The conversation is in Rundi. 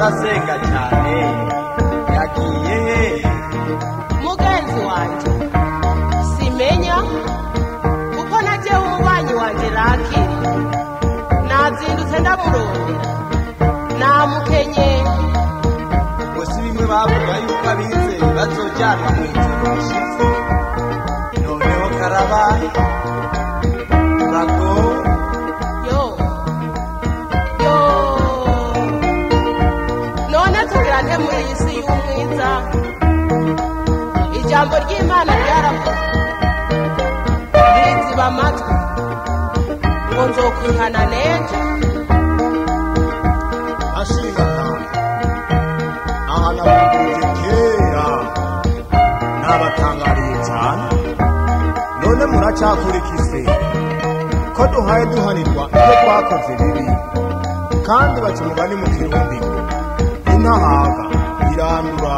arasenga cyane yagiye mugenzi wanje simenya kuko naje umubanyi wanje Rakiri nazindutse ndamurondera namukenye gusa bimwe bavuga yuko abize bazojyanwa mu ijuru rishize noneho karabaye urago none tugirane muri iyi si y'umwiza ijambo ry'Imana ryaravuze ntiziba amatwi ngo nzokwihana n'ejo ashinga aha nabuze kera nabatangariye cyane none muracyakurikize ko duhaye duhanirwa ibyo twakoze bibi kandi baca umugani mu kirundi intahaga irandura